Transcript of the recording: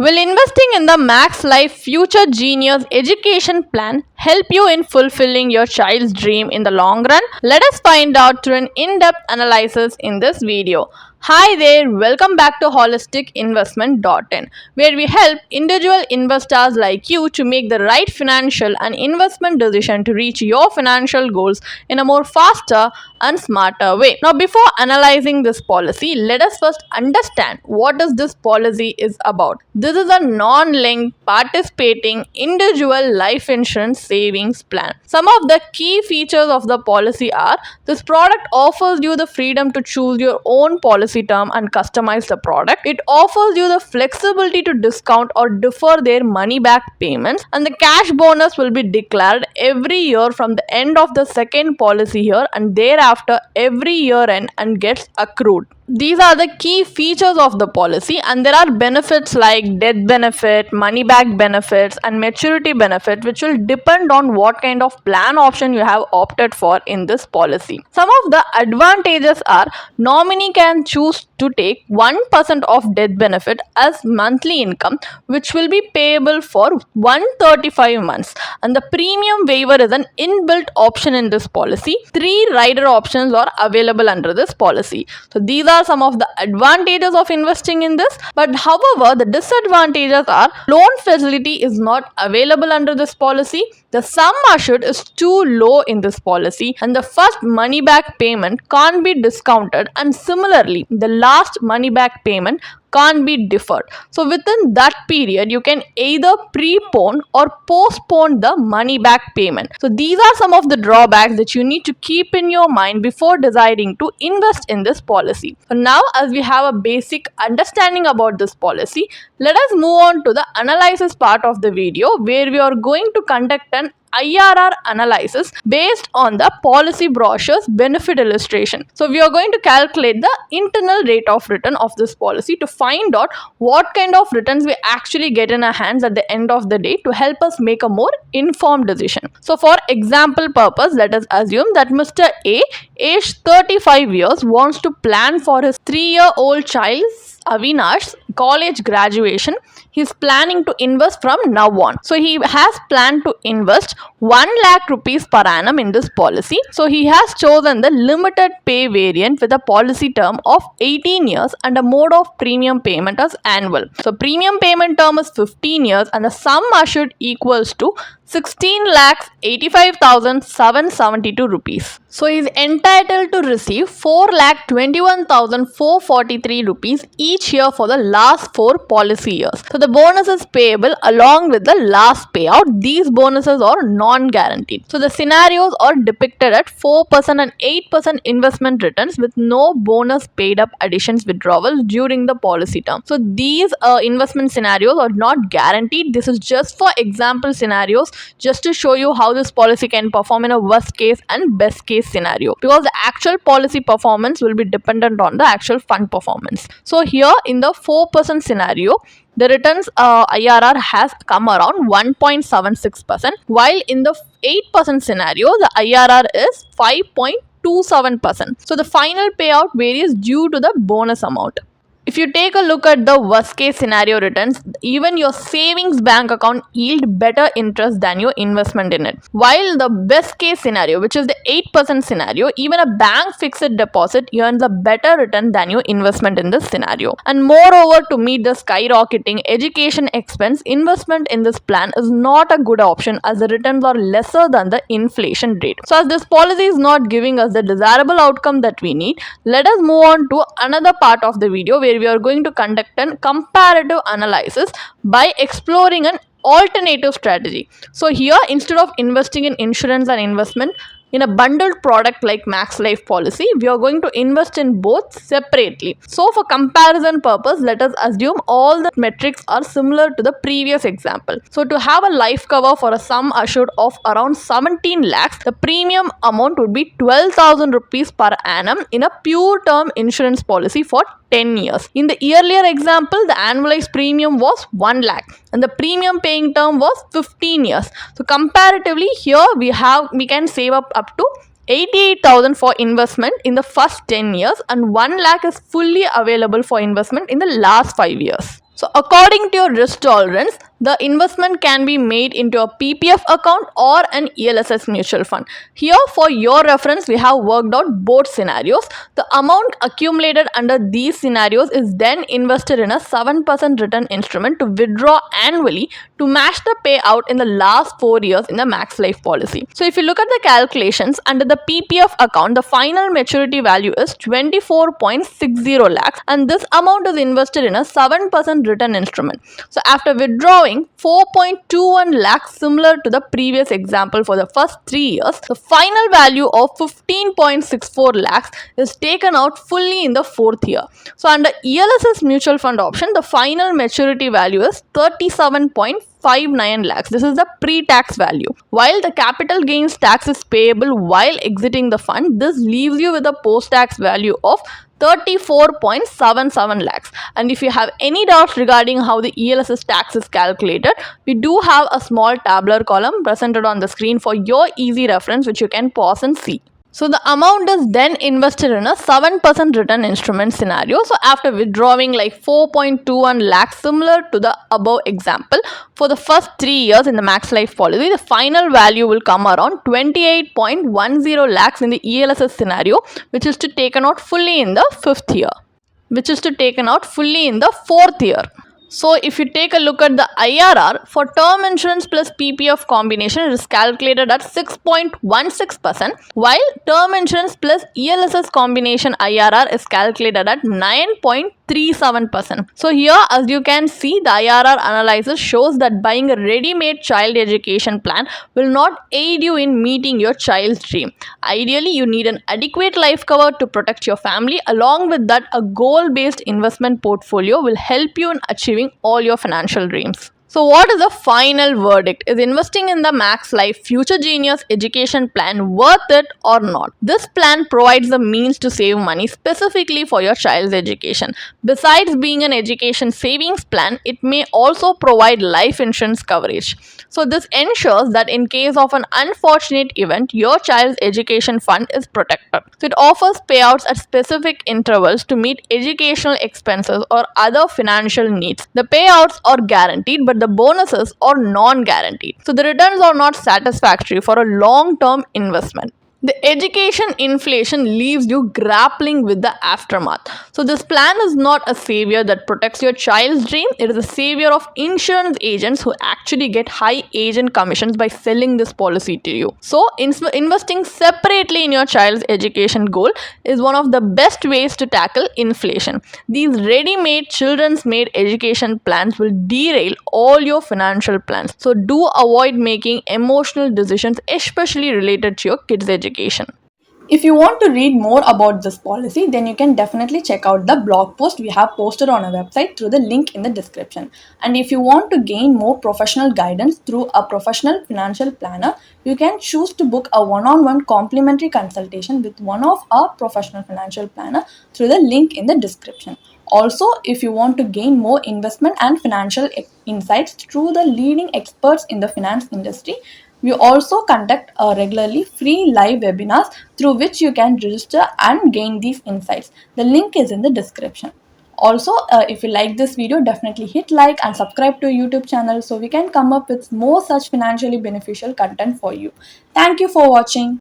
Will investing in the Max Life Future Genius education plan help you in fulfilling your child's dream in the long run? Let us find out through an in-depth analysis in this video. Hi there, welcome back to holisticinvestment.in, where we help individual investors like you to make the right financial and investment decision to reach your financial goals in a more faster and smarter way. Now, before analyzing this policy, let us first understand what this policy is about. This is a non-linked participating individual life insurance savings plan. Some of the key features of the policy are: this product offers you the freedom to choose your own policy term and customize the product. It offers you the flexibility to discount or defer their money back payments, and the cash bonus will be declared every year from the end of the second policy year and thereafter every year end and gets accrued. These are the key features of the policy, and there are benefits like death benefit, money back benefits, and maturity benefit, which will depend on what kind of plan option you have opted for in this policy. Some of the advantages are: nominee can choose to take 1% of death benefit as monthly income, which will be payable for 135 months, and the premium waiver is an inbuilt option in this policy. 3 rider options are available under this policy. So these are some of the advantages of investing in this, but however, the disadvantages are: loan facility is not available under this policy, the sum assured is too low in this policy, and the first money back payment can't be discounted, and similarly the last money back payment can't be deferred. So within that period, you can either prepone or postpone the money back payment. So these are some of the drawbacks that you need to keep in your mind before deciding to invest in this policy. So now, as we have a basic understanding about this policy, let us move on to the analysis part of the video, where we are going to conduct an IRR analysis based on the policy brochure's benefit illustration. So we are going to calculate the internal rate of return of this policy to find out what kind of returns we actually get in our hands at the end of the day to help us make a more informed decision. So for example purpose, let us assume that Mr. A, aged 35 years, wants to plan for his 3-year-old child's Avinash's college graduation. He's planning to invest from now on. So he has planned to invest 1 lakh rupees per annum in this policy. So he has chosen the limited pay variant with a policy term of 18 years and a mode of premium payment as annual. So premium payment term is 15 years and the sum assured equals to 16,85,772 rupees. So he is entitled to receive 4,21,443 rupees each year for the last 4 policy years. So the bonus is payable along with the last payout. These bonuses are non-guaranteed. So the scenarios are depicted at 4% and 8% investment returns with no bonus paid up additions withdrawals during the policy term. So these investment scenarios are not guaranteed. This is just for example scenarios, just to show you how this policy can perform in a worst case and best case scenario, because the actual policy performance will be dependent on the actual fund performance. So here in the 4% scenario, the returns IRR has come around 1.76%, while in the 8% scenario, the IRR is 5.27%. So the final payout varies due to the bonus amount. If you take a look at the worst case scenario returns, even your savings bank account yield better interest than your investment in it. While the best case scenario, which is the 8% scenario, even a bank fixed deposit earns a better return than your investment in this scenario. And moreover, to meet the skyrocketing education expense, investment in this plan is not a good option as the returns are lesser than the inflation rate. So as this policy is not giving us the desirable outcome that we need, let us move on to another part of the video where we are going to conduct a comparative analysis by exploring an alternative strategy. So here, instead of investing in insurance and investment in a bundled product like Max Life policy, we are going to invest in both separately. So for comparison purpose, let us assume all the metrics are similar to the previous example. So to have a life cover for a sum assured of around 17 lakhs, the premium amount would be 12,000 rupees per annum in a pure term insurance policy for 10 years. In the earlier example, the annualized premium was 1 lakh and the premium paying term was 15 years. So comparatively here we can save up to 88,000 for investment in the first 10 years and 1 lakh is fully available for investment in the last 5 years. So according to your risk tolerance, the investment can be made into a PPF account or an ELSS mutual fund. Here for your reference, we have worked out both scenarios. The amount accumulated under these scenarios is then invested in a 7% return instrument to withdraw annually to match the payout in the last 4 years in the Max Life policy. So if you look at the calculations, under the PPF account, the final maturity value is 24.60 lakhs and this amount is invested in a 7% return instrument. So after withdrawing 4.21 lakhs similar to the previous example for the first 3 years, the final value of 15.64 lakhs is taken out fully in the 4th year. So under ELSS mutual fund option, the final maturity value is 37.59 lakhs. This is the pre-tax value. While the capital gains tax is payable while exiting the fund, this leaves you with a post-tax value of 34.77 lakhs. And if you have any doubts regarding how the ELSS tax is calculated, we do have a small tabular column presented on the screen for your easy reference, which you can pause and see. So the amount is then invested in a 7% return instrument scenario. So after withdrawing like 4.21 lakhs similar to the above example for the first 3 years in the Max Life policy, the final value will come around 28.10 lakhs in the ELSS scenario, which is to taken out fully in the 5th year, which is to taken out fully in the 4th year. So if you take a look at the IRR for term insurance plus PPF combination, it is calculated at 6.16%, while term insurance plus ELSS combination IRR is calculated at 9.37%. So here, as you can see, the IRR analysis shows that buying a ready-made child education plan will not aid you in meeting your child's dream. Ideally, you need an adequate life cover to protect your family. Along with that, a goal-based investment portfolio will help you in achieving all your financial dreams. So what is the final verdict? Is investing in the Max Life Future Genius education plan worth it or not? This plan provides the means to save money specifically for your child's education. Besides being an education savings plan, it may also provide life insurance coverage. So this ensures that in case of an unfortunate event, your child's education fund is protected. So it offers payouts at specific intervals to meet educational expenses or other financial needs. The payouts are guaranteed, but the bonuses are non-guaranteed. So the returns are not satisfactory for a long-term investment. The education inflation leaves you grappling with the aftermath. So this plan is not a savior that protects your child's dream. It is a savior of insurance agents who actually get high agent commissions by selling this policy to you. So investing separately in your child's education goal is one of the best ways to tackle inflation. These ready-made children's made education plans will derail all your financial plans. So do avoid making emotional decisions, especially related to your kids' education. If you want to read more about this policy, then you can definitely check out the blog post we have posted on our website through the link in the description. And if you want to gain more professional guidance through a professional financial planner, you can choose to book a one-on-one complimentary consultation with one of our professional financial planner through the link in the description. Also, if you want to gain more investment and financial insights through the leading experts in the finance industry, we also conduct regularly free live webinars through which you can register and gain these insights. The link is in the description. Also, if you like this video, definitely hit like and subscribe to our YouTube channel so we can come up with more such financially beneficial content for you. Thank you for watching.